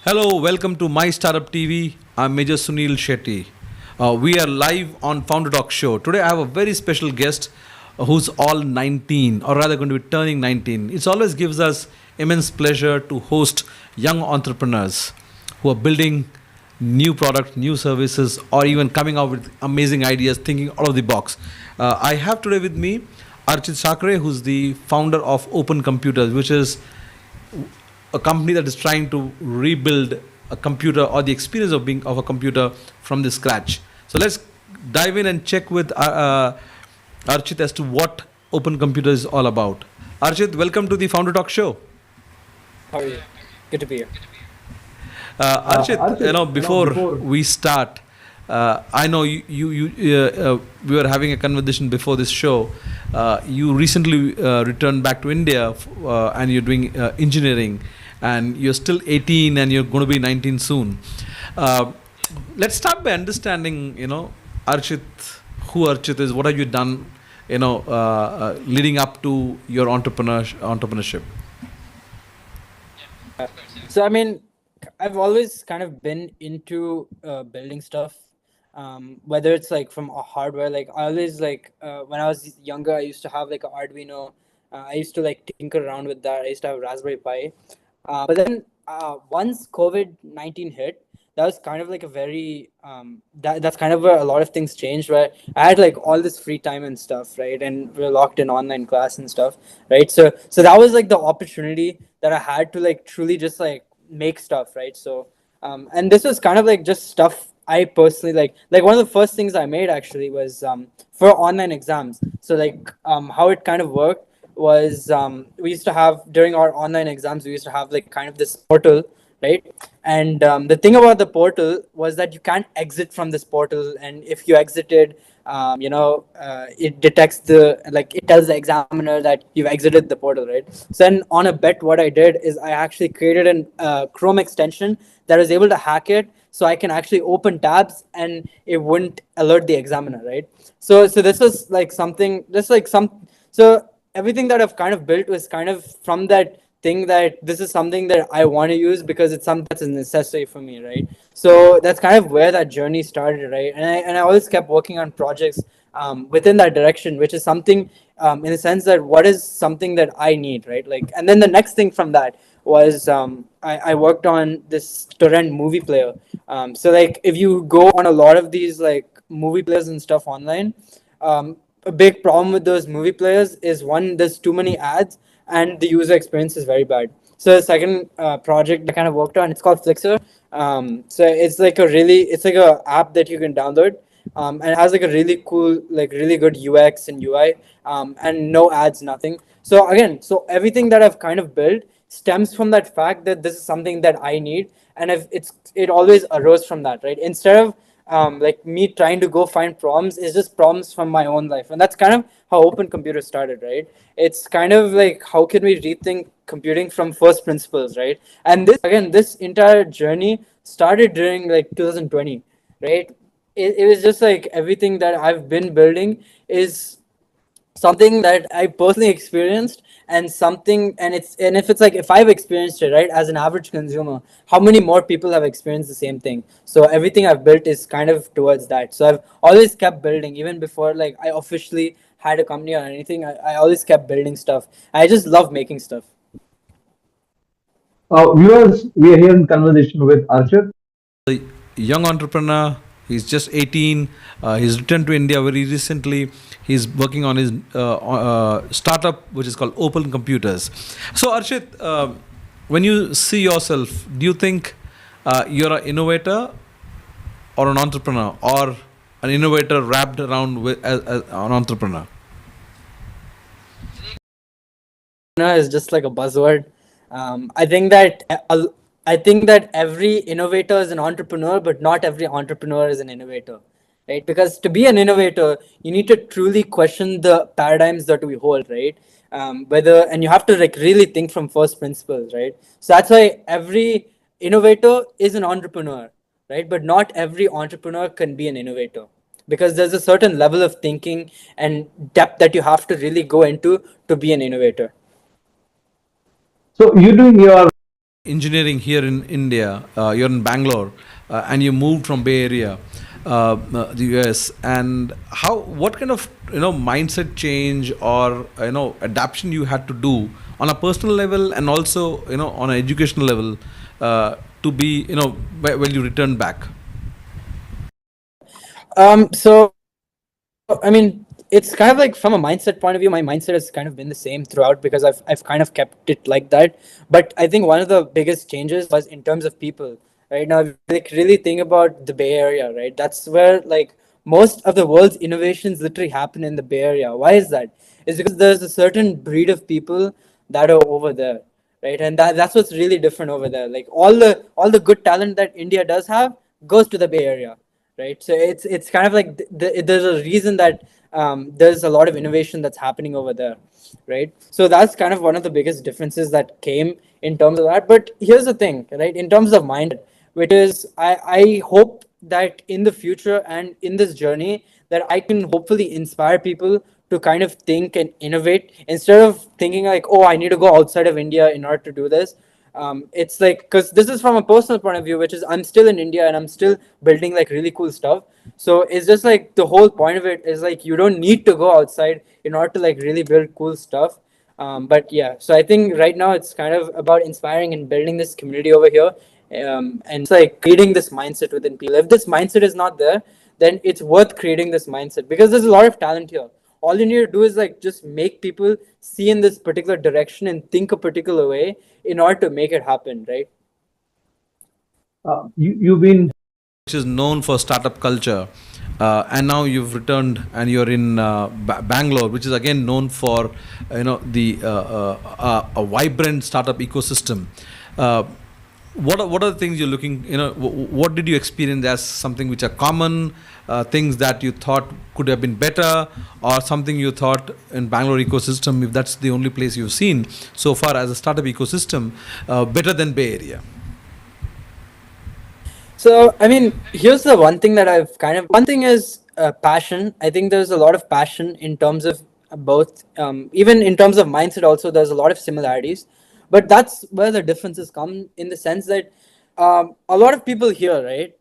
Hello, welcome to My Startup TV. I'm Major Shetty. We are live on Founder Talk Show. Today I have a very special guest who's all 19, or rather going to be turning 19. It always gives us immense pleasure to host young entrepreneurs who are building new products, new services, or even coming out with amazing ideas, thinking out of the box. I have today with me Archit Sakri, who's the founder of Open Computers, which is a company that is trying to rebuild a computer or the experience of being of a computer from the scratch. So let's dive in and check with Archit as to what Open Computer is all about. Archit, welcome to the Founder Talk Show. How are you? Good to be here. Archit, before we start, I know we were having a conversation before this show. You recently returned back to India and you're doing engineering, and you're still 18 and you're going to be 19 soon. Let's start by understanding, Archit, who Archit is, what have you done, leading up to your entrepreneurship. So, I've always kind of been into building stuff, whether it's like from a hardware. Like I always when I was younger, I used to have like an Arduino. I used to like tinker around with that. I used to have a Raspberry Pi. But then once COVID-19 hit, that was kind of like a very that's kind of where a lot of things changed. Where I had like all this free time and stuff, right? And we are locked in online class and stuff, right? So that was like the opportunity that I had to like truly just like make stuff, right? So and this was kind of like just stuff I personally like one of the first things I made actually was for online exams. So like how it kind of worked was we used to have during our online exams, we used to have like kind of this portal, right? And the thing about the portal was that you can't exit from this portal, and if you exited, it detects it tells the examiner that you've exited the portal, right? So then on a bet, what I did is I actually created an Chrome extension that was able to hack it, so I can actually open tabs and it wouldn't alert the examiner, right? So this was like something, just like some so everything that I've kind of built was kind of from that thing that this is something that I want to use because it's something that's a necessity for me, right? So that's kind of where that journey started, right? And I always kept working on projects within that direction, which is something in the sense that what is something that I need, right? Like, and then the next thing from that was I worked on this torrent movie player. So like if you go on a lot of these like movie players and stuff online, a big problem with those movie players is one, there's too many ads and the user experience is very bad. So the second project I kind of worked on, it's called Flixer. So it's like a app that you can download, and it has like a really cool, like really good UX and UI, and no ads, nothing. So again, so everything that I've kind of built stems from that fact that this is something that I need, and if it always arose from that, right? Instead of like me trying to go find problems, is just problems from my own life, and that's kind of how Open Computer started, right? It's kind of like how can we rethink computing from first principles, right? And this entire journey started during like 2020, right? It was just like everything that I've been building is something that I personally experienced, and something, and if it's like if I've experienced it, right, as an average consumer, how many more people have experienced the same thing? So everything I've built is kind of towards that. So I've always kept building, even before like I officially had a company or anything. I always kept building stuff. I just love making stuff. Viewers, we are here in conversation with Archit. A young entrepreneur. He's just 18. He's returned to India very recently. He's working on his startup, which is called Open Computers. So, Archit, when you see yourself, do you think you're an innovator or an entrepreneur, or an innovator wrapped around with as an entrepreneur? Is just like a buzzword. I think that I think that every innovator is an entrepreneur, but not every entrepreneur is an innovator, right? Because to be an innovator, you need to truly question the paradigms that we hold, right? Whether and you have to like really think from first principles, right? So that's why every innovator is an entrepreneur, right? But not every entrepreneur can be an innovator, because there's a certain level of thinking and depth that you have to really go into to be an innovator. So you're doing your engineering here in India. You're in Bangalore, and you moved from Bay Area, the US. And how? What kind of mindset change or adaptation you had to do on a personal level and also on an educational level to be when you returned back? So I mean, it's kind of like from a mindset point of view, my mindset has kind of been the same throughout because I've kind of kept it like that. But I think one of the biggest changes was in terms of people. Right now, if you, like really think about the Bay Area, right? That's where like most of the world's innovations literally happen in the Bay Area. Why is that? It's because there's a certain breed of people that are over there, right? And that's what's really different over there. Like all the good talent that India does have goes to the Bay Area, right? So it's kind of like there's a reason that there's a lot of innovation that's happening over there, right? So that's kind of one of the biggest differences that came in terms of that. But here's the thing, right? In terms of mindset, which is I hope that in the future and in this journey that I can hopefully inspire people to kind of think and innovate instead of thinking like, oh, I need to go outside of India in order to do this. It's like, because this is from a personal point of view, which is I'm still in India and I'm still building like really cool stuff. So it's just like the whole point of it is like you don't need to go outside in order to like really build cool stuff. But yeah, so I think right now it's kind of about inspiring and building this community over here, and it's like creating this mindset within people. If this mindset is not there, then it's worth creating this mindset because there's a lot of talent here. All you need to do is like just make people see in this particular direction and think a particular way in order to make it happen, right? You've been Which is known for startup culture, and now you've returned and you're in Bangalore, which is again known for the a vibrant startup ecosystem. Uh, what are the things you're looking? What did you experience as something which are common things that you thought could have been better, or something you thought in Bangalore ecosystem, if that's the only place you've seen so far as a startup ecosystem, better than Bay Area? So, I mean, here's the one thing that I've kind of one thing is passion. I think there's a lot of passion in terms of both, even in terms of mindset, also, there's a lot of similarities. But that's where the differences come in the sense that a lot of people here, right?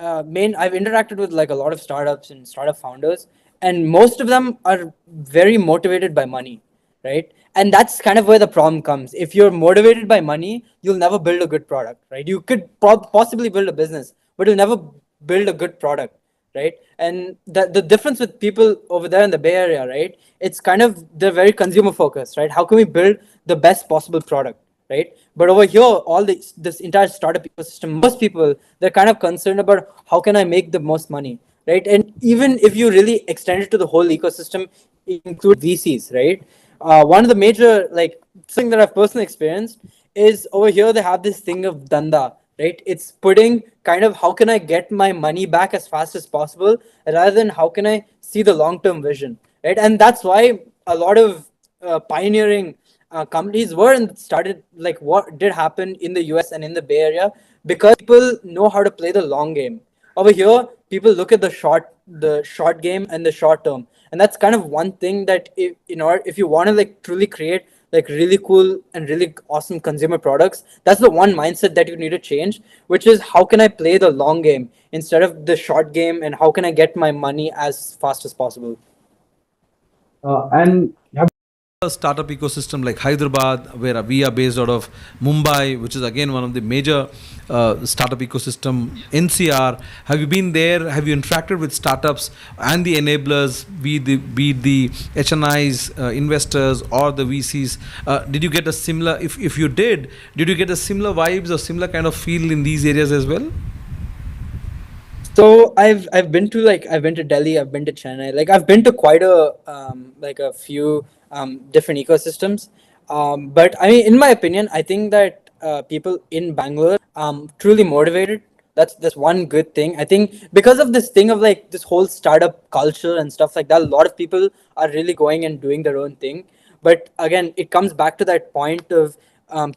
I've interacted with like a lot of startups and startup founders, and most of them are very motivated by money, right? And that's kind of where the problem comes. If you're motivated by money, you'll never build a good product, right? You could possibly build a business, but you'll never build a good product, right? And the difference with people over there in the Bay Area, right? It's kind of they're very consumer focused, right? How can we build the best possible product, right? But over here, all this entire startup ecosystem, most people they're kind of concerned about how can I make the most money, right? And even if you really extend it to the whole ecosystem, include VCs, right? One of the major like thing that I've personally experienced is over here they have this thing of danda, right? It's putting kind of how can I get my money back as fast as possible rather than how can I see the long term vision, right? And that's why a lot of pioneering companies were and started like what did happen in the US and in the Bay Area because people know how to play the long game. Over here, people look at the short game and the short term, and that's kind of one thing that if you want to like truly create like really cool and really awesome consumer products, that's the one mindset that you need to change, which is how can I play the long game instead of the short game, and how can I get my money as fast as possible. and have A startup ecosystem like Hyderabad, where we are based out of Mumbai, which is again one of the major startup ecosystem. NCR, have you been there? Have you interacted with startups and the enablers, be the HNIs, investors, or the VCs? Did you get a similar? If you did you get a similar vibes or similar kind of feel in these areas as well? So I've been to Delhi, I've been to Chennai, like I've been to quite a like a few different ecosystems. But I mean, in my opinion, I think that people in Bangalore truly motivated. That's one good thing. I think because of this thing of like this whole startup culture and stuff like that, a lot of people are really going and doing their own thing. But again, it comes back to that point of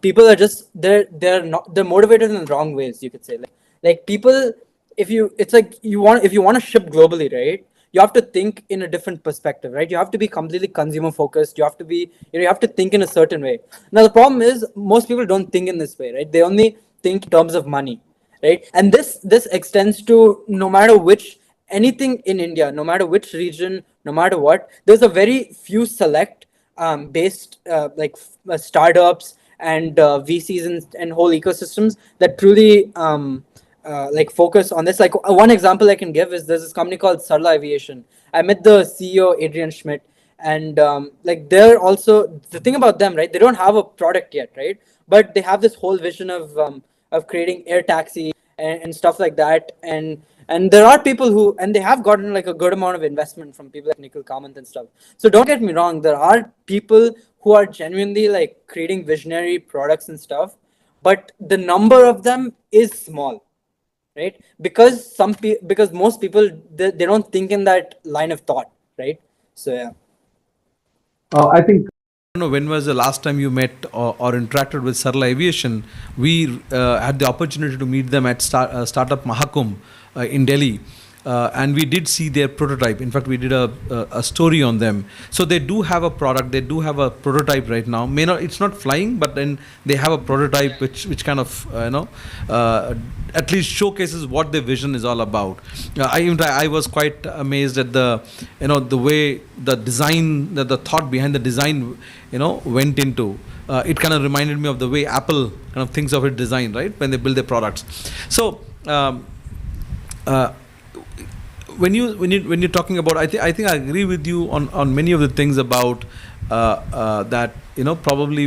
people are just they're motivated in the wrong ways. You could say like people if you it's like you want if you want to ship globally, right? you have to think in a different perspective, right? You have to be completely consumer focused. You have to be, you have to think in a certain way. Now the problem is most people don't think in this way, right? They only think in terms of money, right? And this extends to no matter which, anything in India, no matter which region, no matter what, there's a very few select based startups and VCs and whole ecosystems that truly like focus on this. Like one example I can give is there's this company called Sarla Aviation. I met the CEO Adrian Schmidt, and like they're also, the thing about them, right? They don't have a product yet, right? But they have this whole vision of creating air taxi and stuff like that. And there are people who, and they have gotten like a good amount of investment from people like Nikhil Kamath and stuff. So don't get me wrong, there are people who are genuinely like creating visionary products and stuff, but the number of them is small, right? Because because most people, they don't think in that line of thought, right? So yeah. I think I don't know when was the last time you met or interacted with Sarla Aviation. We had the opportunity to meet them at Startup Mahakumbh in Delhi. And we did see their prototype. In fact, we did a story on them. So they do have a product. They do have a prototype right now. May not, it's not flying, but then they have a prototype which kind of at least showcases what their vision is all about. I was quite amazed at the way the design, the thought behind the design went into. It kind of reminded me of the way Apple kind of thinks of its design, right, when they build their products. So. When you're talking about, I think I agree with you on many of the things about that. Probably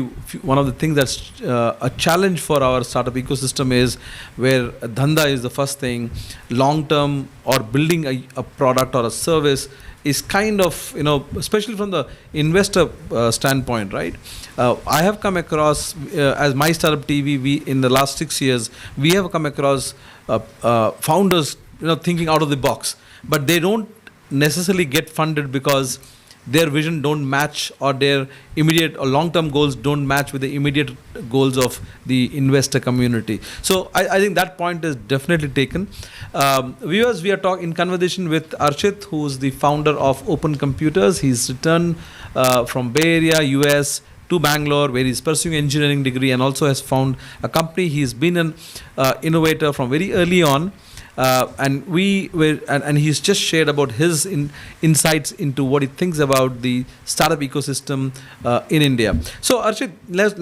one of the things that's a challenge for our startup ecosystem is where dhanda is the first thing. Long term or building a product or a service is kind of, especially from the investor standpoint, right? I have come across as mystartuptv, we in the last 6 years we have come across founders thinking out of the box, but they don't necessarily get funded because their vision don't match, or their immediate or long-term goals don't match with the immediate goals of the investor community. So I think that point is definitely taken. Viewers, we are in conversation with Archit, who's the founder of Open Computers. He's returned from Bay Area, US to Bangalore, where he's pursuing engineering degree and also has found a company. He's been an innovator from very early on. And he's just shared about his insights into what he thinks about the startup ecosystem in India. So Archit, let's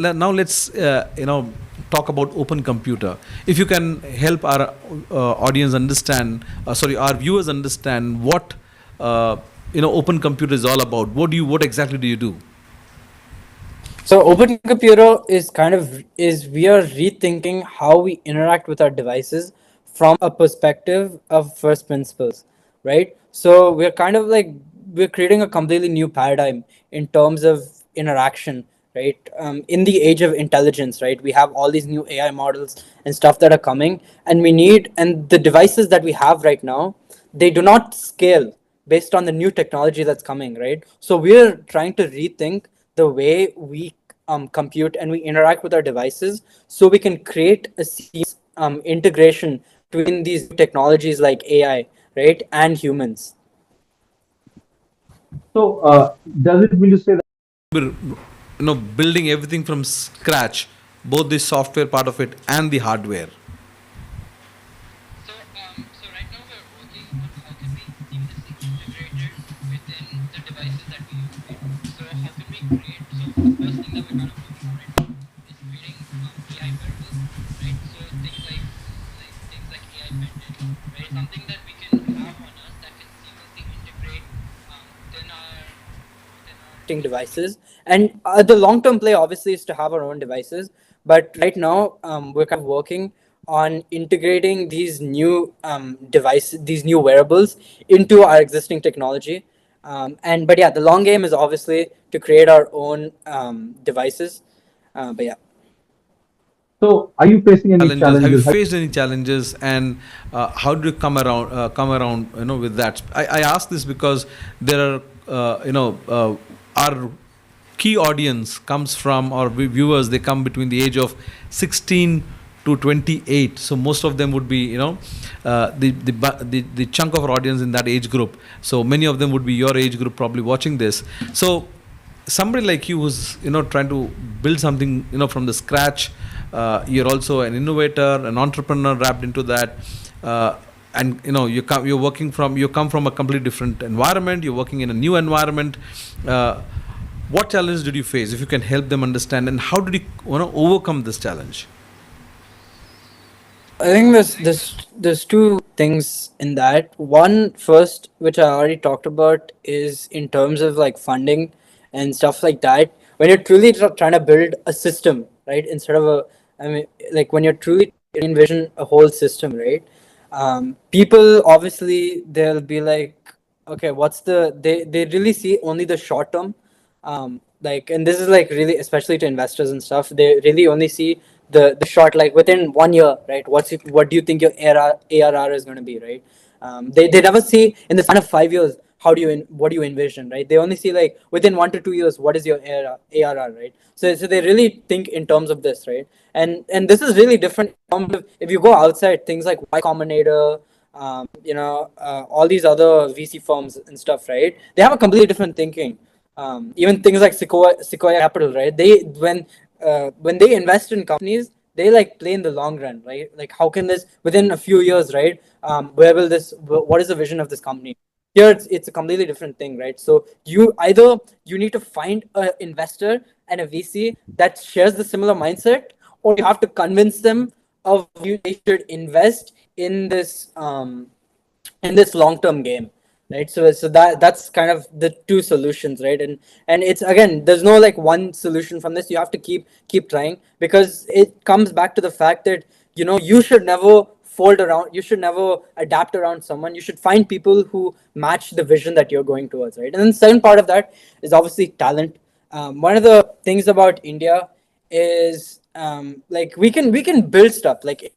talk about Open Computer. If you can help our audience understand, our viewers understand what Open Computer is all about. What exactly do you do? So Open Computer is we are rethinking how we interact with our devices from a perspective of first principles, right? So we're we're creating a completely new paradigm in terms of interaction, right? In the age of intelligence, right? We have all these new AI models and stuff that are coming, and the devices that we have right now, they do not scale based on the new technology that's coming, right? So we're trying to rethink the way we compute and we interact with our devices, so we can create a seamless integration between these technologies like AI, right, and humans. so. Does it mean to say that? We're building everything from scratch, both the software part of it and the hardware. So right now we're working on how can we seamlessly integrate it within the devices that we use. So how can we create? So the first thing that we're kind of working on right now is creating AI wearables, right? So things like AI pendant, right? Something that we can have on us that can seamlessly integrate within our devices. And the long-term play obviously is to have our own devices. But right now we're kind of working on integrating these new devices, these new wearables into our existing technology. But yeah, the long game is obviously to create our own devices. But yeah. So, are you facing any Challenges? Have you challenges? faced any challenges, and how do you come around with that? I ask this because there are our key audience comes from, or viewers, they come between the age of 16 to 28. So most of them would be, the chunk of our audience in that age group. So many of them would be your age group probably watching this. So somebody like you who's, trying to build something, from the scratch. You're also an innovator, an entrepreneur wrapped into that. And you come from a completely different environment. You're working in a new environment. What challenge did you face, if you can help them understand, and how did you overcome this challenge? I think there's two things in that. One, first, which I already talked about, is in terms of like funding and stuff like that. When you're truly trying to build a system, right? Instead of like when you're truly envision a whole system, right? People obviously they'll be like, okay, they really see only the short term. Like, and this is like really especially to investors and stuff, they really only see the short, like within 1 year, right? What do you think your ARR is going to be, right? They never see in the span of 5 years what do you envision, right? They only see like within 1 to 2 years what is your ARR, right? So they really think in terms of this, right? And this is really different in terms of if you go outside, things like Y Combinator, all these other VC firms and stuff, right? They have a completely different thinking. Even things like Sequoia Capital, right? When they invest in companies, they like play in the long run, right? Like how can this within a few years, right? What is the vision of this company? Here it's a completely different thing, right? So you need to find an investor and a VC that shares the similar mindset, or you have to convince them of you they should invest in this long-term game, right? So that's kind of the two solutions, right? And it's, again, there's no like one solution from this. You have to keep trying, because it comes back to the fact that you should never fold around, you should never adapt around someone. You should find people who match the vision that you're going towards, right? And then the second part of that is obviously talent. One of the things about India is like we can build stuff like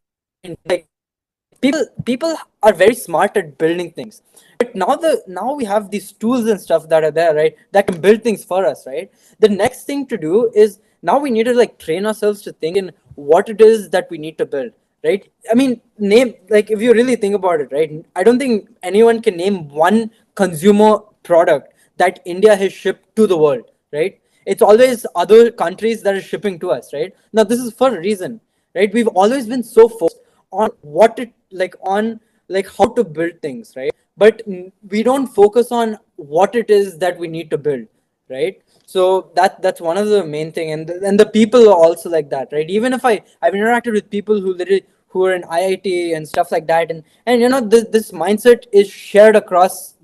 people are very smart at building things, but now we have these tools and stuff that are there, right, that can build things for us, right? The next thing to do is now we need to like train ourselves to think in what it is that we need to build, right? I mean, name, like, if you really think about it, right, I don't think anyone can name one consumer product that India has shipped to the world, right? It's always other countries that are shipping to us, right? Now this is for a reason, right? We've always been so focused on how to build things, right? But we don't focus on what it is that we need to build, right? So that's one of the main thing, and the people are also like that, right? Even if I've interacted with people who are in IIT and stuff like that, and this mindset is shared across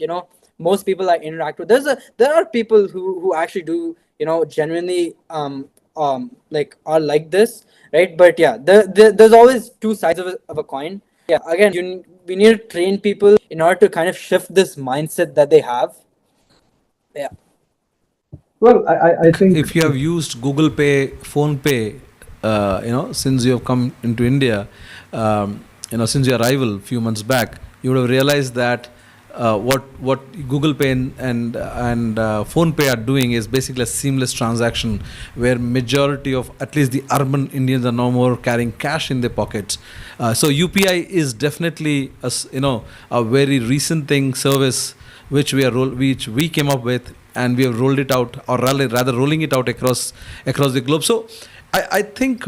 most people I interact with. There are people who actually do genuinely like are like this, right? But yeah, there's always two sides of a coin. Yeah, again, we need to train people in order to kind of shift this mindset that they have. Yeah. Well, I think If you have used Google Pay, Phone Pay, since you have come into India, since your arrival a few months back, you would have realized that what Google Pay and Phone Pay are doing is basically a seamless transaction, where majority of at least the urban Indians are no more carrying cash in their pockets. So UPI is definitely a very recent service which we came up with, and we have rolled it out, or rather rolling it out across the globe. So I think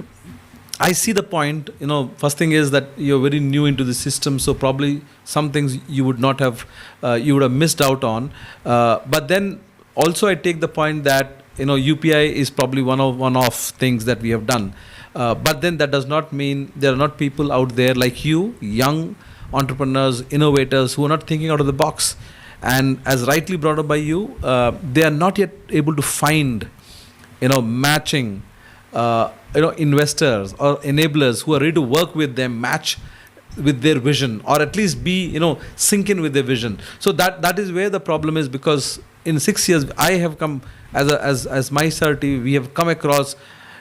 I see the point. First thing is that you're very new into the system, so probably some things you would have missed out on. But then also I take the point that UPI is probably one-off things that we have done. But then that does not mean there are not people out there like you, young entrepreneurs, innovators, who are not thinking out of the box. And as rightly brought up by you, they are not yet able to find, matching, investors or enablers who are ready to work with them, match with their vision, or at least be, sink in with their vision. So that is where the problem is, because in 6 years I have come as mystartuptv, we have come across,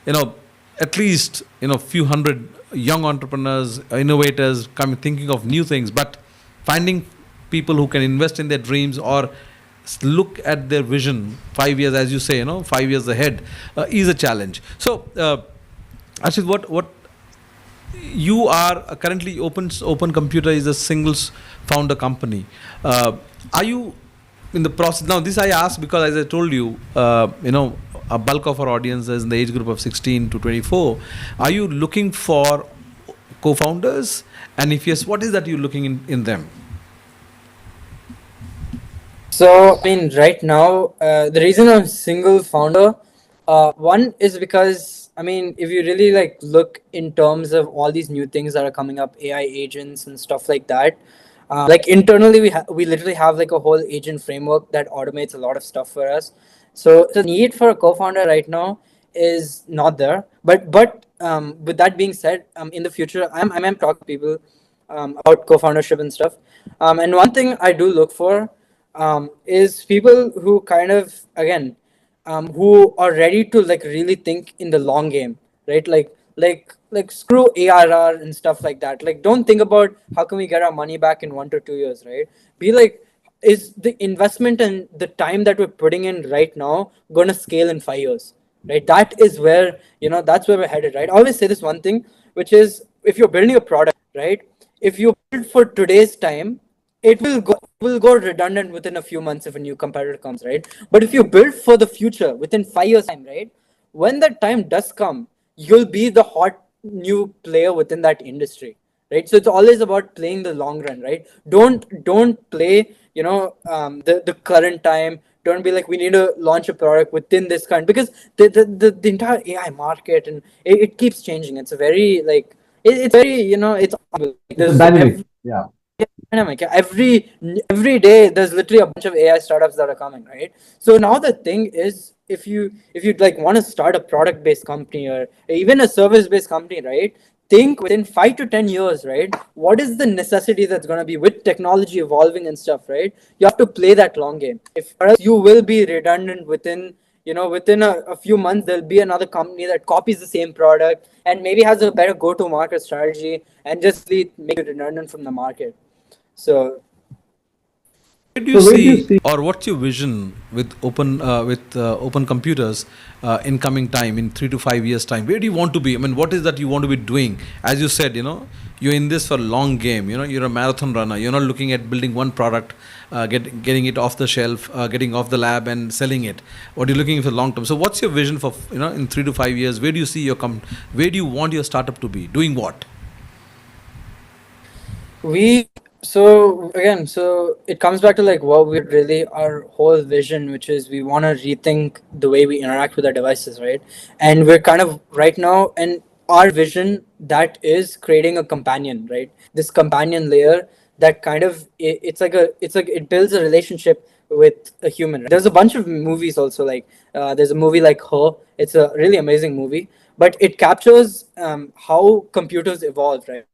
at least few hundred young entrepreneurs, innovators thinking of new things, but finding people who can invest in their dreams or look at their vision 5 years, as you say, 5 years ahead, is a challenge. So Archit, what you are currently Open Computer is a singles founder company. Are you in the process now? This I ask because, as I told you, a bulk of our audience is in the age group of 16 to 24. Are you looking for co-founders? And if yes, what is that you're looking in them? So, I mean, right now, the reason I'm single founder, one is because, I mean, if you really like look in terms of all these new things that are coming up, AI agents and stuff like that, like internally, we literally have like a whole agent framework that automates a lot of stuff for us. So the need for a co-founder right now is not there. But with that being said, in the future, I'm talking to people about co-foundership and stuff. And one thing I do look for is people who kind of who are ready to like really think in the long game, right? Like screw ARR and stuff like that. Like don't think about how can we get our money back in 1 to 2 years, right? Be like, is the investment and the time that we're putting in right now going to scale in 5 years, right? That is where, that's where we're headed, right? I always say this one thing, which is if you're building a product, right? If you build for today's time, it will go redundant within a few months if a new competitor comes, right? But if you build for the future within 5 years time, right, when that time does come, you'll be the hot new player within that industry, right? So it's always about playing the long run, right? Don't play the current time. Don't be like we need to launch a product within this current, because the entire AI market and it keeps changing. It's a very like it's very it's It's a there's dynamic. Yeah. dynamic. Every day there's literally a bunch of AI startups that are coming, right? So now the thing is, if you like want to start a product based company or even a service based company, right? Think within 5 to 10 years, right? What is the necessity that's going to be with technology evolving and stuff, right? You have to play that long game. If or else you will be redundant within a few months. There'll be another company that copies the same product and maybe has a better go to market strategy and just make it redundant from the market. So Where do you see, or what's your vision with open computers in coming time, in 3 to 5 years time? Where do you want to be? I mean, what is that you want to be doing? As you said, you're in this for a long game. You're a marathon runner. You're not looking at building one product, getting it off the shelf, getting off the lab and selling it. What you're looking for long term. So, what's your vision for in 3 to 5 years? Where do you see where do you want your startup to be? Doing what? so it comes back to like what we really, our whole vision, which is we want to rethink the way we interact with our devices, right? And we're kind of right now, and our vision that is creating a companion, right? This companion layer that kind of it's like it builds a relationship with a human, right? There's a bunch of movies also, like there's a movie like Her. It's a really amazing movie, but it captures how computers evolved, right?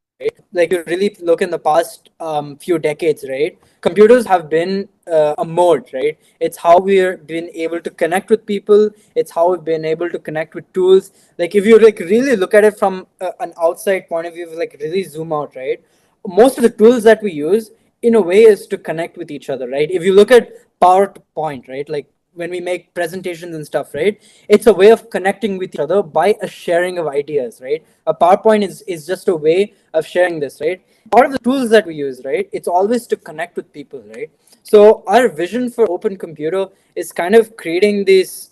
Like you really look in the past few decades, right? Computers have been a mode, right? It's how we've been able to connect with people. It's how we've been able to connect with tools. Like if you like really look at it from an outside point of view, like really zoom out, right? Most of the tools that we use in a way is to connect with each other, right? If you look at PowerPoint, right? Like when we make presentations and stuff, right? It's a way of connecting with each other by a sharing of ideas, right? A PowerPoint is just a way of sharing this, right? Part of the tools that we use, right? It's always to connect with people, right? So our vision for Open Computer is kind of creating these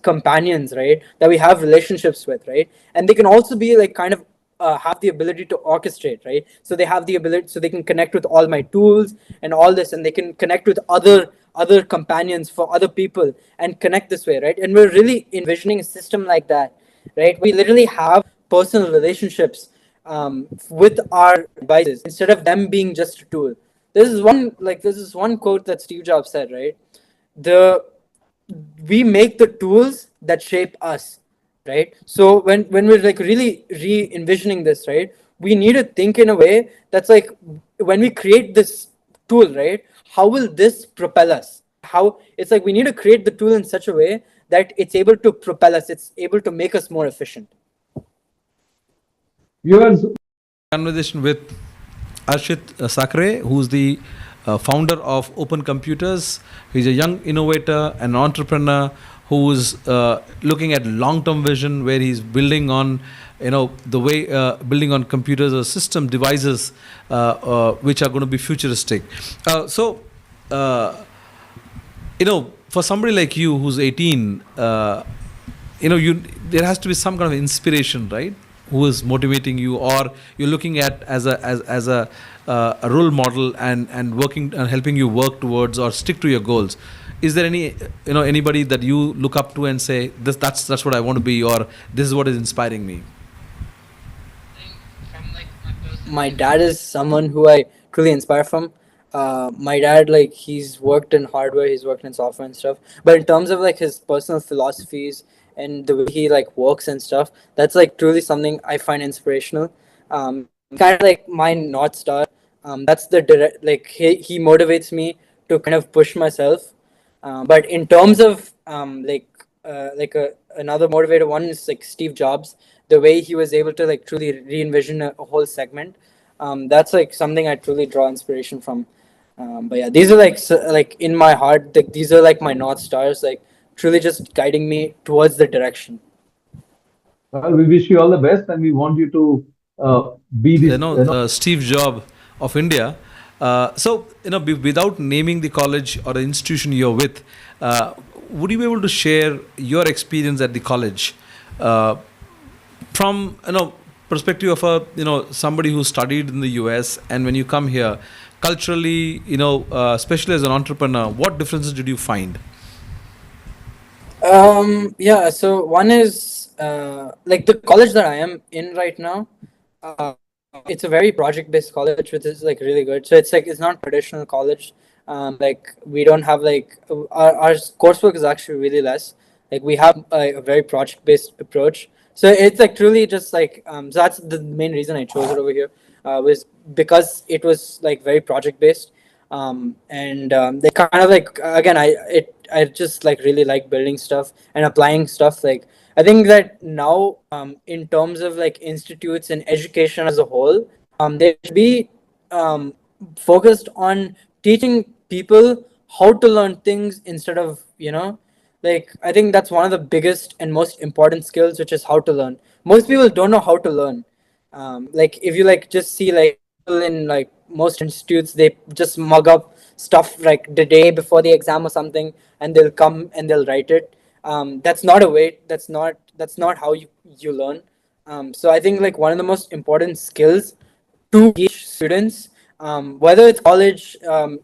companions, right? That we have relationships with, right? And they can also be like kind of have the ability to orchestrate, right? So they have the ability, so they can connect with all my tools and all this, and they can connect with other companions for other people and connect this way, right? And we're really envisioning a system like that, right? We literally have personal relationships with our devices instead of them being just a tool. This is one quote that Steve Jobs said, right? The We make the tools that shape us, right? So when we're like really re-envisioning this, right, we need to think in a way that's like, when we create this tool, right, how will this propel us? How it's like we need to create the tool in such a way that it's able to propel us, it's able to make us more efficient. Viewers, Conversation with Archit Sakri, who's the founder of Open Computers. He's a young innovator, an entrepreneur who's looking at long-term vision, where he's building on, the way building on computers or system devices which are going to be futuristic. So, for somebody like you who's 18, you there has to be some kind of inspiration, right? Who is motivating you, or you're looking at as a role model and working and helping you work towards or stick to your goals. Is there anybody that you look up to and say that's what I want to be, or this is what is inspiring me? My dad is someone who I truly inspire from. My dad, like, he's worked in hardware, he's worked in software and stuff. But in terms of like his personal philosophies and the way he like works and stuff, that's like truly something I find inspirational. Kind of like my North Star. That's the direct, like he motivates me to kind of push myself. But in terms of another motivator one is like Steve Jobs, the way he was able to like truly re-envision a whole segment. That's like something I truly draw inspiration from. But yeah, these are like like in my heart, like these are like my North Stars, like truly just guiding me towards the direction. Well, we wish you all the best, and we want you to be this. Steve Jobs of India. So, without naming the college or the institution you're with, would you be able to share your experience at the college from perspective of a somebody who studied in the US, and when you come here, culturally, especially as an entrepreneur, what differences did you find? Yeah, so one is like the college that I am in right now. Uh, it's a very project-based college, which is like really good. So it's like it's not traditional college. Like we don't have like our coursework is actually really less. Like we have a very project-based approach. So it's like truly just like so that's the main reason I chose it over here was because it was like very project-based. And they kind of like again I just like really like building stuff and applying stuff. Like I think that now in terms of like institutes and education as a whole, they should be um, focused on teaching people how to learn things instead of like I think that's one of the biggest and most important skills, which is how to learn. Most people don't know how to learn. Like if you like just see like people in like most institutes, they just mug up stuff like the day before the exam or something, and they'll come and they'll write it. That's not a way. That's not how you learn. So I think like one of the most important skills to teach students, whether it's college,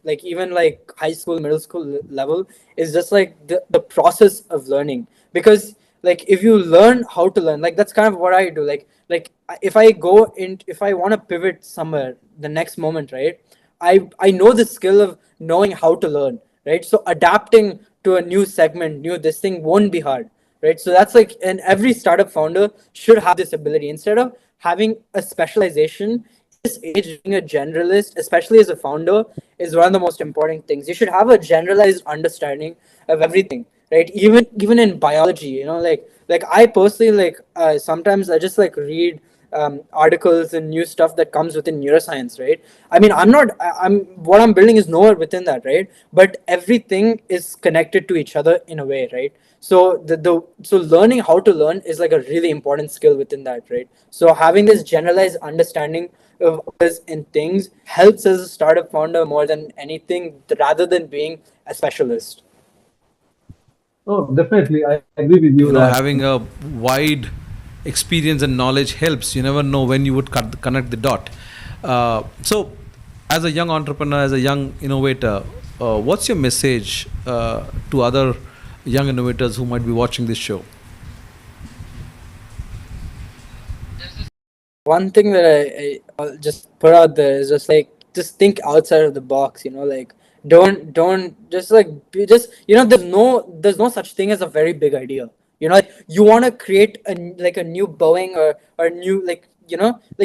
like even like high school, middle school level, is just like the process of learning. Because like if you learn how to learn, like that's kind of what I do. Like if I go in, if I want to pivot somewhere the next moment, right? I know the skill of knowing how to learn, right? So adapting to a new segment, new this thing won't be hard, right? So that's like, and every startup founder should have this ability instead of having a specialization. This age, being a generalist, especially as a founder, is one of the most important things. You should have a generalized understanding of everything, right? Even in biology, like I personally like sometimes I just like read articles and new stuff that comes within neuroscience, right? I mean, I'm what I'm building is nowhere within that, right? But everything is connected to each other in a way, right? So so learning how to learn is like a really important skill within that, right? So having this generalized understanding of others and things helps as a startup founder more than anything, rather than being a specialist. Oh, definitely, I agree with you that. Having a wide experience and knowledge helps. You never know when you would connect the dot. So, as a young entrepreneur, as a young innovator, what's your message to other young innovators who might be watching this show? One thing that I'll just put out there is just like just think outside of the box. Like don't just like just there's no such thing as a very big idea. Like you want to create like a new Boeing or new like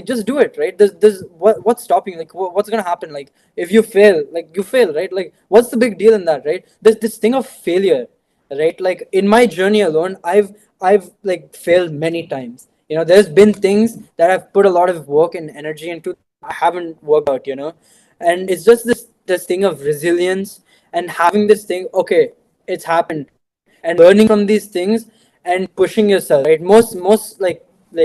just do it, right? There's what's stopping you? Like what's gonna happen? Like if you fail, like you fail, right? Like what's the big deal in that, right? There's this thing of failure, right? Like in my journey alone, I've like failed many times. There's been things that I've put a lot of work and energy into, I haven't worked out. And it's just this thing of resilience and having this thing. Okay, it's happened. and learning from these things and pushing yourself, right? Most like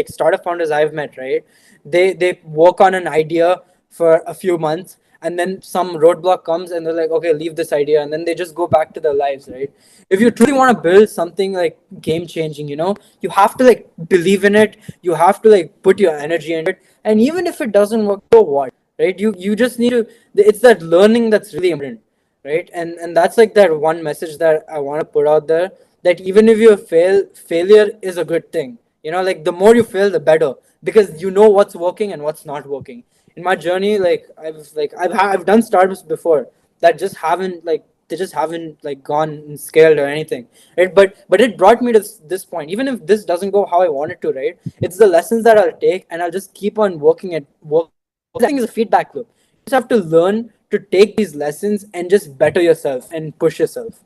startup founders I've met, right? They work on an idea for a few months, and then some roadblock comes and they're like, okay, leave this idea, and then they just go back to their lives, right? If you truly want to build something like game changing, you have to like believe in it, you have to like put your energy in it, and even if it doesn't work, so what, right? You just need to, it's that learning that's really important, right? And that's like that one message that I want to put out there, that even if you failure is a good thing. Like the more you fail, the better, because you know what's working and what's not working. In my journey, I've done startups before that just haven't like they just haven't like gone and scaled or anything, right? But it brought me to this point. Even if this doesn't go how I want it to, right? It's the lessons that I'll take, and I'll just keep on working at work. I think is a feedback loop. You just have to learn to take these lessons and just better yourself and push yourself.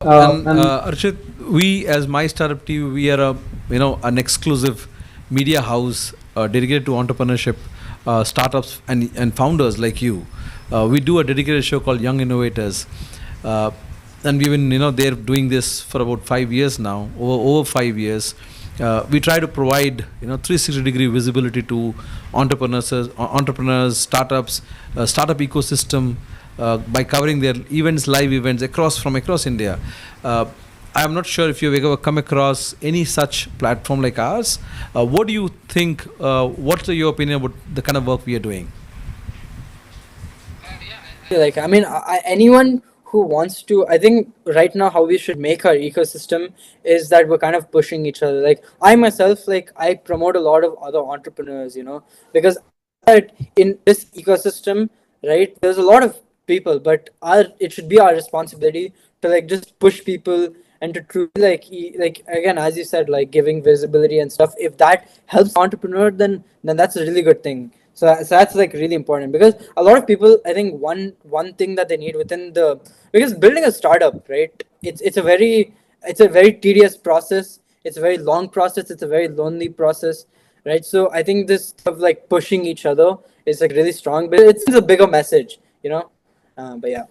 And And Archit, we as My Startup TV, we are an exclusive media house dedicated to entrepreneurship, startups, and founders like you. We do a dedicated show called Young Innovators, and we've been there doing this for about 5 years now, over 5 years. We try to provide 360-degree visibility to entrepreneurs, startups, startup ecosystem, by covering their events, live events across India. I am not sure if you've ever come across any such platform like ours. What do you think? What's your opinion about the kind of work we are doing? Like, I mean, anyone who wants to, I think right now how we should make our ecosystem is that we're kind of pushing each other. Like I myself, like I promote a lot of other entrepreneurs, because in this ecosystem, right, there's a lot of people, but it should be our responsibility to like just push people and to truly like again, as you said, like giving visibility and stuff. If that helps entrepreneur, then that's a really good thing. So that's like really important, because a lot of people, I think one thing that they need within because building a startup, right, it's a very tedious process, it's a very long process, it's a very lonely process, right? So I think this of like pushing each other is like really strong, but it's a bigger message. But yeah.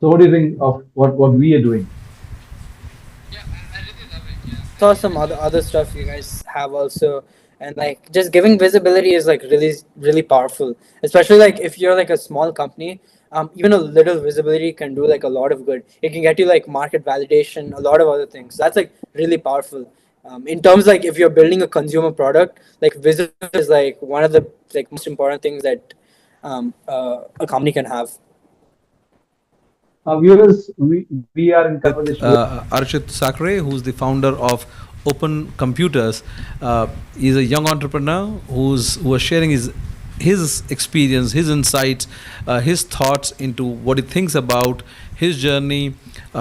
so, what do you think of what we are doing? Saw some other stuff you guys have also, and like just giving visibility is like really really powerful, especially like if you're like a small company. Even a little visibility can do like a lot of good. It can get you like market validation, a lot of other things. That's like really powerful. In terms like if you're building a consumer product, like visibility is like one of the like most important things that a company can have. Viewers, we are in conversation with Archit Sakri, who's the founder of Open Computers. He's a young entrepreneur who is sharing his experience, his insights, his thoughts into what he thinks about his journey,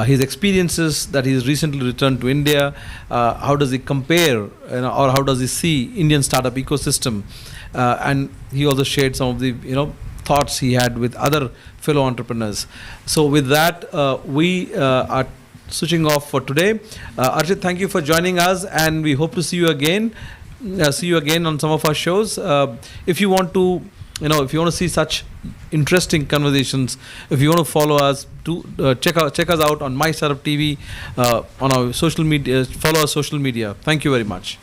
his experiences that he's recently returned to India. How does he compare, or how does he see Indian startup ecosystem? And he also shared some of the thoughts he had with other fellow entrepreneurs. So with that, we are switching off for today. Archit, thank you for joining us, and we hope to see you again. See you again on some of our shows. If you want to, if you want to see such interesting conversations, if you want to follow us, check us out on My Startup TV, on our social media. Follow our social media. Thank you very much.